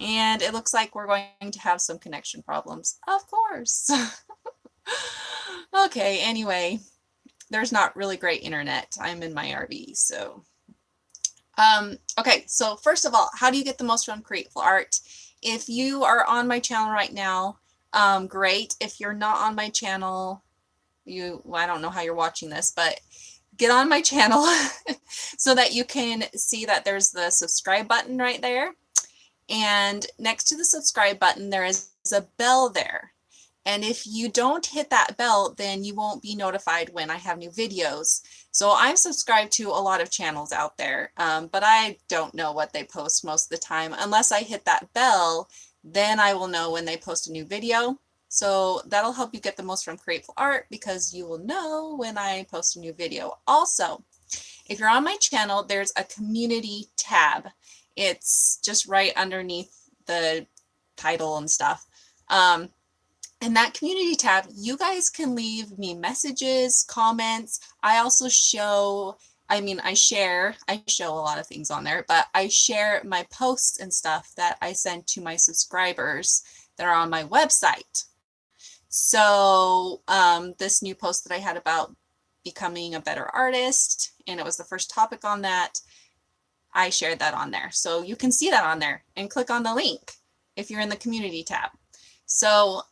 And it looks like we're going to have some connection problems. Of course. Okay, anyway, there's not really great internet. I'm in my RV, so. Okay, so first of all, how do you get the most from Createful Art? If you are on my channel right now, great. If you're not on my channel, well, I don't know how you're watching this, but get on my channel so that you can see that there's the subscribe button right there. And next to the subscribe button, there is a bell there. And if you don't hit that bell, then you won't be notified when I have new videos. So I'm subscribed to a lot of channels out there, but I don't know what they post most of the time. Unless I hit that bell, then I will know when they post a new video. So that'll help you get the most from Createful Art because you will know when I post a new video. Also, if you're on my channel, there's a community tab. It's just right underneath the title and stuff. In that community tab, you guys can leave me messages, comments. I also show, I share a lot of things on there, but I share my posts and stuff that I send to my subscribers that are on my website. So this new post that I had about becoming a better artist, and it was the first topic on that, I shared that on there. So you can see that on there and click on the link if you're in the community tab. So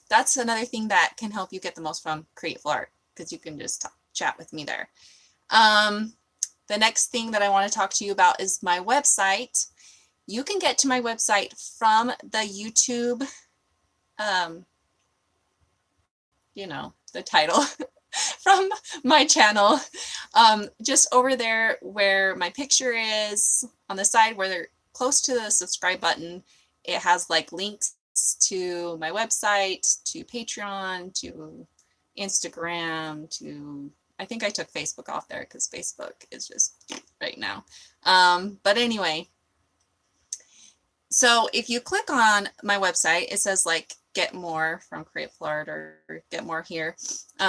that's another thing that can help you get the most from Createful Art, because you can just chat with me there. The next thing that I want to talk to you about is my website. You can get to my website from the YouTube, the title from my channel. Just over there where my picture is, on the side where they're close to the subscribe button, it has like links to my website, to Patreon, to Instagram, to, I think I took Facebook off there because Facebook is just right now. But anyway, so if you click on my website, it says like get more from Createful Art or get more here.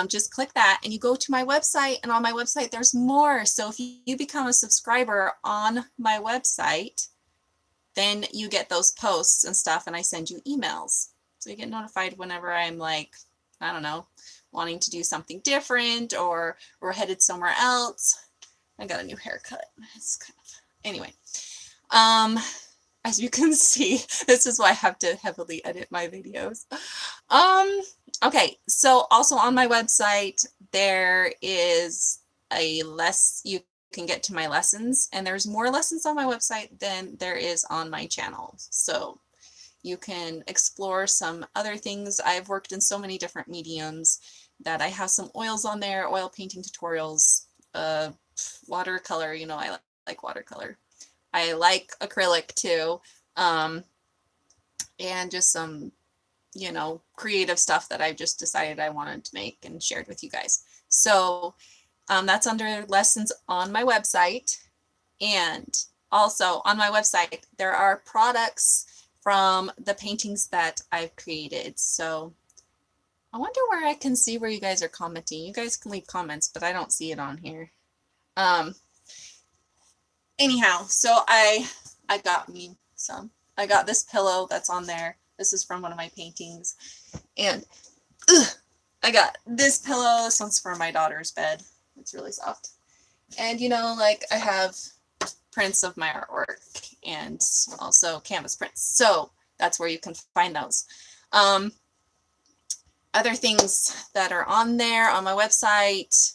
Just click that and you go to my website, and on my website there's more. So if you become a subscriber on my website, then you get those posts and stuff, and I send you emails. So you get notified whenever I'm like, I don't know, wanting to do something different, or we're headed somewhere else. I got a new haircut. It's kind of, anyway. As you can see, this is why I have to heavily edit my videos. Okay, so also on my website, there is you can get to my lessons, and there's more lessons on my website than there is on my channel. So you can explore some other things. I've worked in so many different mediums that I have some oils on there, oil painting tutorials, watercolor, I like watercolor. I like acrylic too, and just some, creative stuff that I just decided I wanted to make and shared with you guys. So that's under lessons on my website. And also on my website, there are products from the paintings that I've created. So I wonder where I can see where you guys are commenting. You guys can leave comments, but I don't see it on here. Anyhow, so I got me some. I got this pillow that's on there. This is from one of my paintings. And I got this pillow. This one's for my daughter's bed. It's really soft. And like I have prints of my artwork and also canvas prints. So that's where you can find those. Other things that are on there on my website,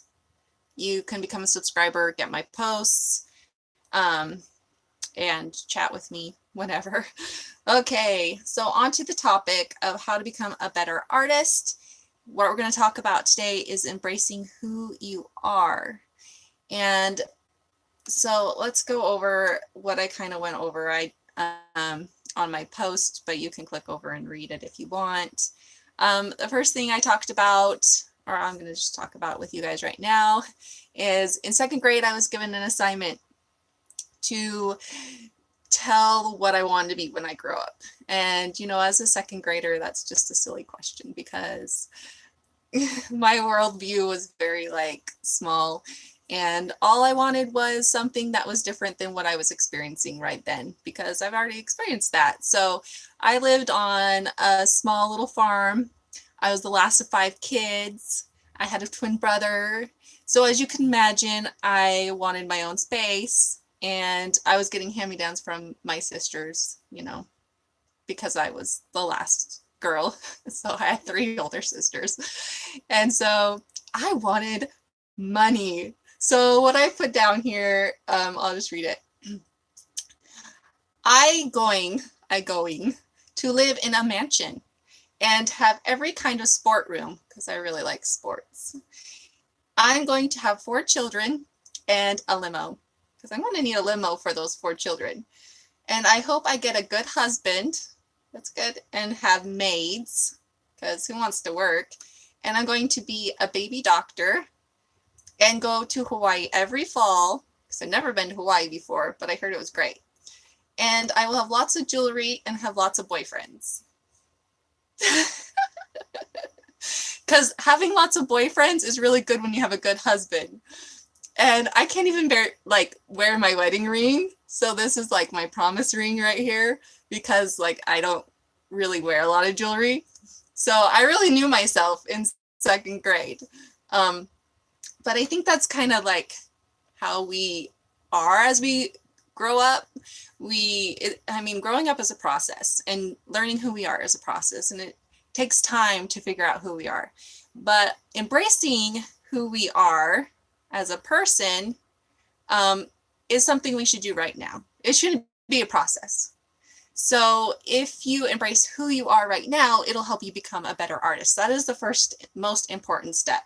you can become a subscriber, get my posts, and chat with me whenever. Okay, so on to the topic of how to become a better artist. What we're going to talk about today is embracing who you are. And so let's go over what I kind of went over on my post, but you can click over and read it if you want. The first thing I talked about, or I'm going to just talk about with you guys right now, is in second grade I was given an assignment to tell what I wanted to be when I grow up. And as a second grader, that's just a silly question because my worldview was very small, And all I wanted was something that was different than what I was experiencing right then, because I've already experienced that. So I lived on a small little farm. I was the last of 5 kids. I had a twin brother. So as you can imagine, I wanted my own space, and I was getting hand-me-downs from my sisters, you know, because I was the last girl. So I had 3 older sisters. And so I wanted money. So what I put down here, I'll just read it. I going to live in a mansion and have every kind of sport room, because I really like sports. I'm going to have 4 children and a limo, because I'm going to need a limo for those 4 children. And I hope I get a good husband. That's good. And have maids, because who wants to work? And I'm going to be a baby doctor and go to Hawaii every fall, because I've never been to Hawaii before, but I heard it was great. And I will have lots of jewelry and have lots of boyfriends. Because having lots of boyfriends is really good when you have a good husband. And I can't even wear my wedding ring. So this is like my promise ring right here, because like I don't really wear a lot of jewelry. So I really knew myself in 2nd grade. But I think that's kind of like how we are as we grow up. Growing up is a process, and learning who we are is a process, and it takes time to figure out who we are. But embracing who we are as a person is something we should do right now. It shouldn't be a process. So if you embrace who you are right now, it'll help you become a better artist. That is the first most important step.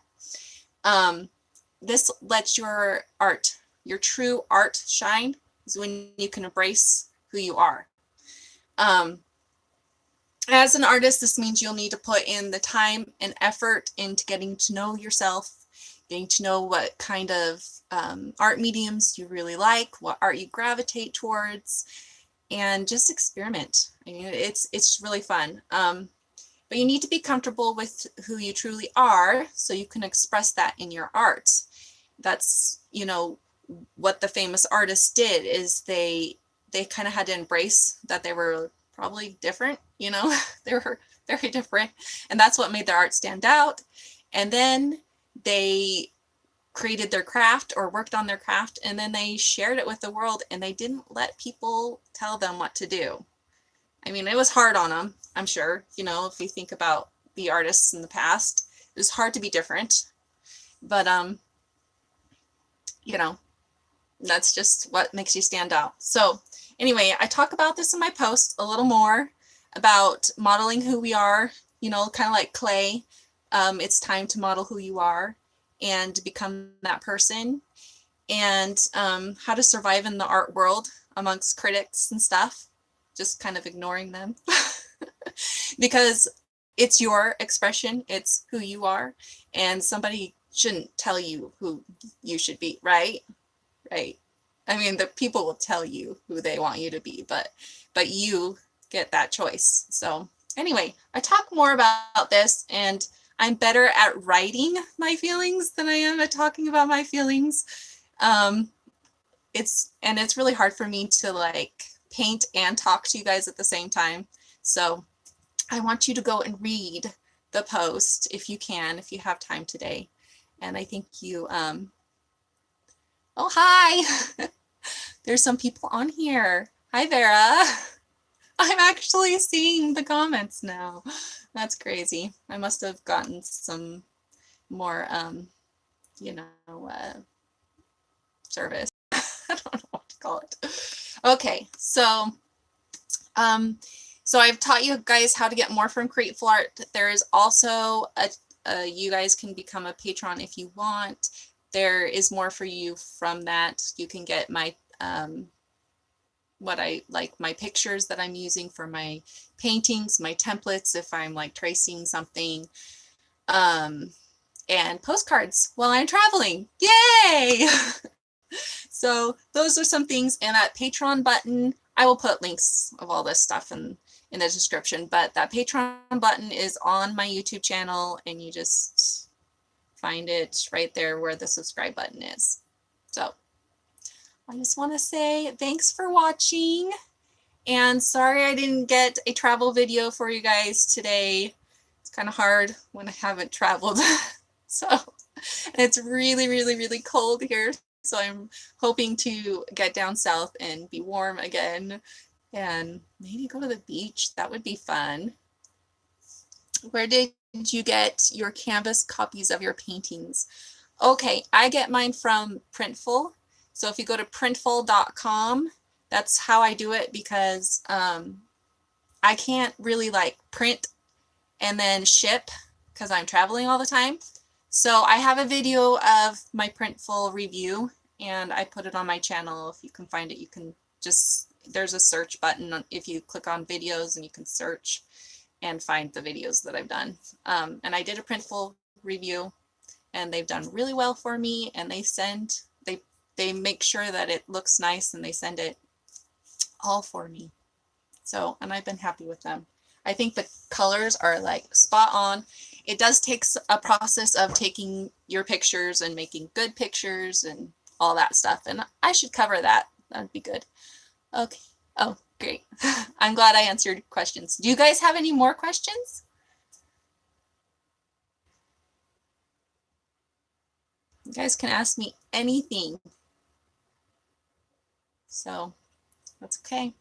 This lets your art, your true art shine, is when you can embrace who you are. As an artist, this means you'll need to put in the time and effort into getting to know yourself, getting to know what kind of art mediums you really like, what art you gravitate towards, and just experiment. I mean, it's really fun. But you need to be comfortable with who you truly are so you can express that in your art. That's, you know, what the famous artists did, is they kind of had to embrace that they were probably different, you know, they were very different. And that's what made their art stand out. And then they created their craft or worked on their craft, and then they shared it with the world, and they didn't let people tell them what to do. I mean, it was hard on them, I'm sure. You know, if you think about the artists in the past, it was hard to be different. But, you know, that's just what makes you stand out. So anyway, I talk about this in my post a little more about modeling who we are, you know, kind of like clay. It's time to model who you are and become that person, and how to survive in the art world amongst critics and stuff, just kind of ignoring them because it's your expression, it's who you are, and somebody shouldn't tell you who you should be, right? Right. I mean, the people will tell you who they want you to be, but you get that choice. So anyway, I talk more about this, and I'm better at writing my feelings than I am at talking about my feelings. It's really hard for me to like paint and talk to you guys at the same time. So I want you to go and read the post if you can, if you have time today. And I think you, oh, hi. There's some people on here. Hi, Vera. I'm actually seeing the comments now. That's crazy. I must have gotten some more, service. I don't know what to call it. Okay, so I've taught you guys how to get more from Createful Art. There is also you guys can become a patron if you want. There is more for you from that. You can get my my pictures that I'm using for my paintings, my templates if I'm like tracing something, and postcards while I'm traveling. Yay! So those are some things, and that Patreon button, I will put links of all this stuff in the description, but that Patreon button is on my YouTube channel, and you just find it right there where the subscribe button is. So I just want to say thanks for watching. And sorry I didn't get a travel video for you guys today. It's kind of hard when I haven't traveled. So, and it's really, really, really cold here. So I'm hoping to get down south and be warm again and maybe go to the beach. That would be fun. Where did you get your canvas copies of your paintings? Okay, I get mine from Printful. So if you go to printful.com, that's how I do it, because I can't really like print and then ship because I'm traveling all the time. So I have a video of my Printful review and I put it on my channel. If you can find it, you can just, there's a search button if you click on videos, and you can search and find the videos that I've done. And I did a Printful review and they've done really well for me, and they make sure that it looks nice and they send it all for me. So, and I've been happy with them. I think the colors are like spot on. It does take a process of taking your pictures and making good pictures and all that stuff. And I should cover that. That'd be good. Okay. Oh, great. I'm glad I answered questions. Do you guys have any more questions? You guys can ask me anything. So that's okay.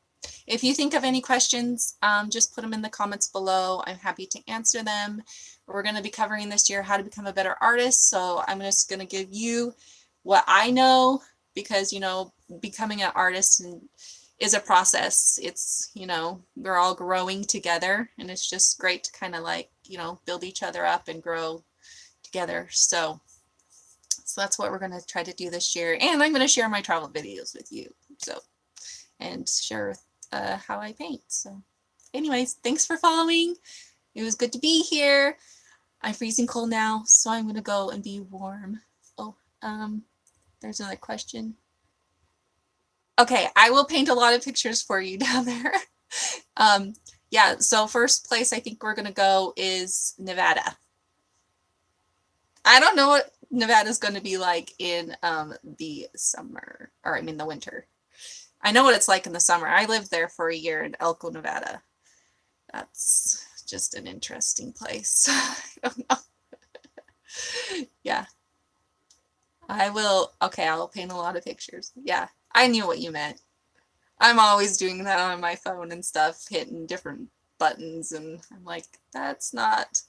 If you think of any questions, just put them in the comments below. I'm happy to answer them. We're going to be covering this year how to become a better artist. So I'm just going to give you what I know, because, you know, becoming an artist is a process. It's, you know, we're all growing together, and it's just great to kind of like, you know, build each other up and grow together. So that's what we're going to try to do this year. And I'm going to share my travel videos with you. So, and share how I paint. So anyways, thanks for following. It was good to be here. I'm freezing cold now, so I'm going to go and be warm. Oh, there's another question. Okay, I will paint a lot of pictures for you down there. Yeah, so first place I think we're going to go is Nevada. I don't know what Nevada's going to be like in the summer, or I mean the winter. I know what it's like in the summer. I lived there for a year in Elko, Nevada. That's just an interesting place. I don't know. Yeah. I will. Okay, I'll paint a lot of pictures. Yeah, I knew what you meant. I'm always doing that on my phone and stuff, hitting different buttons, and I'm like, that's not,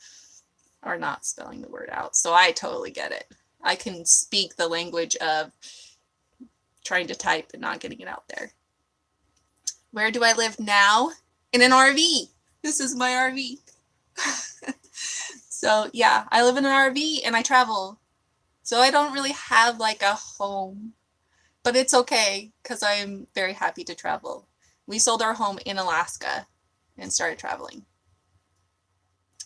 or not spelling the word out. So I totally get it. I can speak the language of trying to type and not getting it out there. Where do I live now? In an RV. This is my RV. So yeah, I live in an RV and I travel. So I don't really have like a home, but it's okay because I'm very happy to travel. We sold our home in Alaska and started traveling.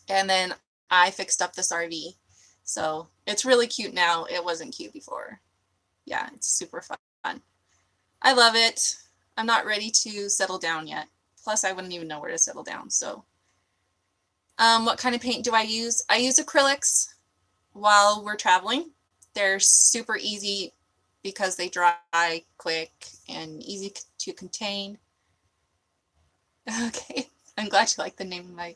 And then I fixed up this RV. So it's really cute now. It wasn't cute before. Yeah, it's super fun. I love it. I'm not ready to settle down yet. Plus, I wouldn't even know where to settle down. So, what kind of paint do I use? I use acrylics while we're traveling. They're super easy because they dry quick and easy to contain. Okay, I'm glad you like the name of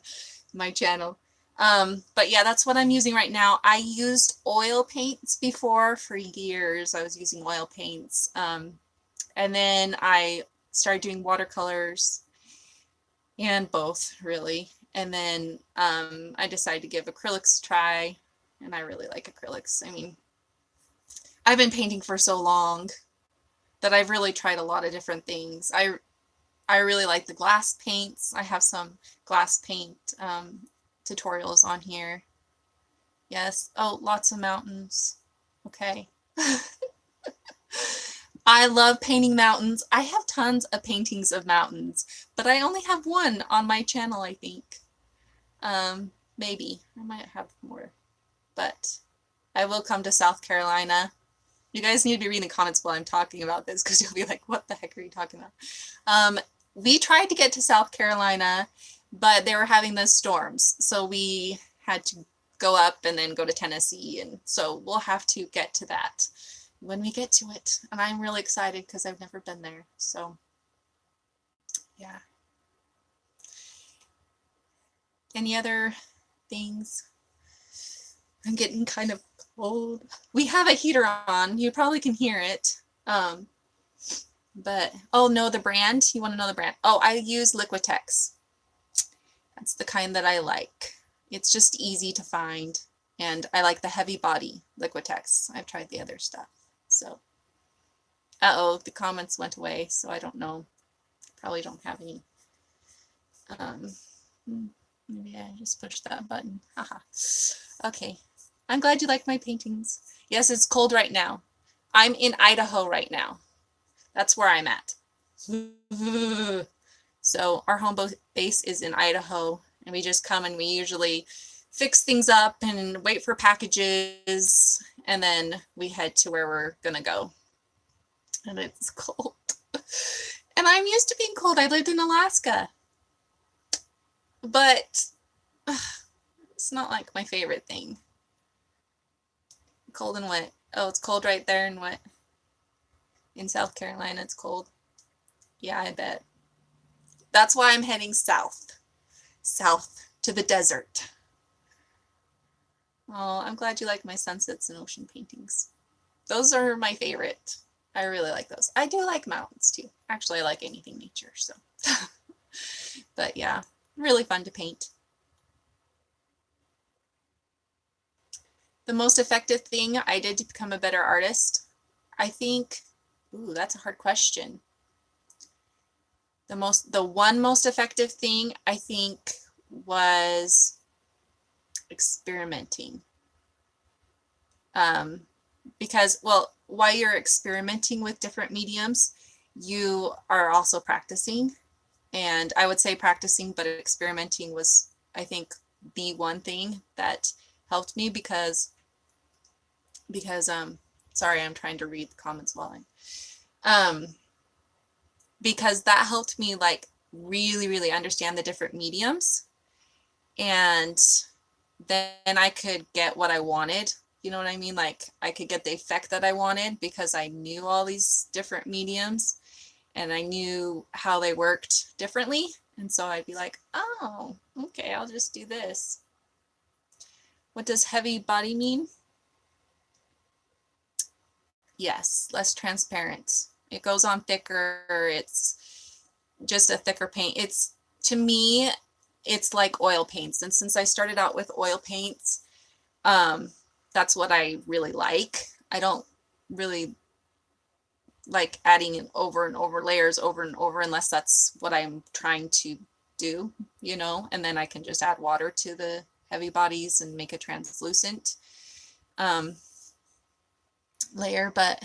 my channel. But yeah, that's what I'm using right now. I used oil paints before for years. I was using oil paints. And then I started doing watercolors, and both really. And then I decided to give acrylics a try, and I really like acrylics. I mean, I've been painting for so long that I've really tried a lot of different things. I really like the glass paints. I have some glass paint tutorials on here. Yes. Oh, lots of mountains. Okay. I love painting mountains. I have tons of paintings of mountains, but I only have one on my channel, I think. Maybe. I might have more. But I will come to South Carolina. You guys need to be reading the comments while I'm talking about this, because you'll be like, what the heck are you talking about? We tried to get to South Carolina, but they were having the storms. So we had to go up and then go to Tennessee. And so we'll have to get to that. when we get to it. And I'm really excited because I've never been there. So yeah. Any other things? I'm getting kind of cold. We have a heater on. You probably can hear it. But, oh, no, the brand? You want to know the brand? Oh, I use Liquitex. That's the kind that I like. It's just easy to find. And I like the heavy body Liquitex. I've tried the other stuff. So, uh-oh, the comments went away, so I don't know. Probably don't have any. Maybe I just pushed that button. Haha. Okay. I'm glad you like my paintings. Yes, it's cold right now. I'm in Idaho right now. That's where I'm at. So our home base is in Idaho, and we just come and we usually fix things up and wait for packages, and then we head to where we're gonna go. And it's cold. And I'm used to being cold. I lived in Alaska. But it's not like my favorite thing. Cold and wet. Oh, it's cold right there and wet. In South Carolina, it's cold. Yeah, I bet. That's why I'm heading south. South to the desert. Oh, I'm glad you like my sunsets and ocean paintings. Those are my favorite. I really like those. I do like mountains too. Actually, I like anything nature, so. But yeah, really fun to paint. The most effective thing I did to become a better artist, I think, ooh, that's a hard question. The one most effective thing I think was experimenting. Because, well, while you're experimenting with different mediums, you are also practicing. And I would say practicing, but experimenting was, I think, the one thing that helped me because sorry, I'm trying to read the comments while because that helped me like really understand the different mediums, and then I could get what I wanted. You know what I mean? Like I could get the effect that I wanted because I knew all these different mediums and I knew how they worked differently. And so I'd be like, oh, okay, I'll just do this. What does heavy body mean? Yes, less transparent. It goes on thicker. It's just a thicker paint. It's, to me, it's like oil paints. And since I started out with oil paints, that's what I really like. I don't really like adding in over and over layers over and over unless that's what I'm trying to do, you know, and then I can just add water to the heavy bodies and make a translucent layer, but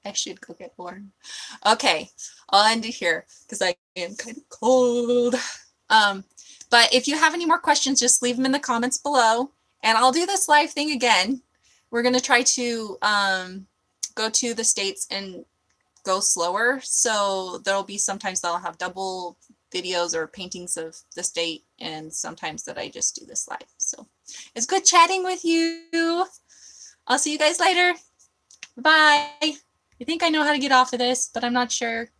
I should go get warm. Okay, I'll end it here because I am kind of cold. But if you have any more questions, just leave them in the comments below, and I'll do this live thing again. We're going to try to go to the States and go slower. So there'll be sometimes that I'll have double videos or paintings of the state, and sometimes that I just do this live. So it's good chatting with you. I'll see you guys later. Bye. I think I know how to get off of this, but I'm not sure.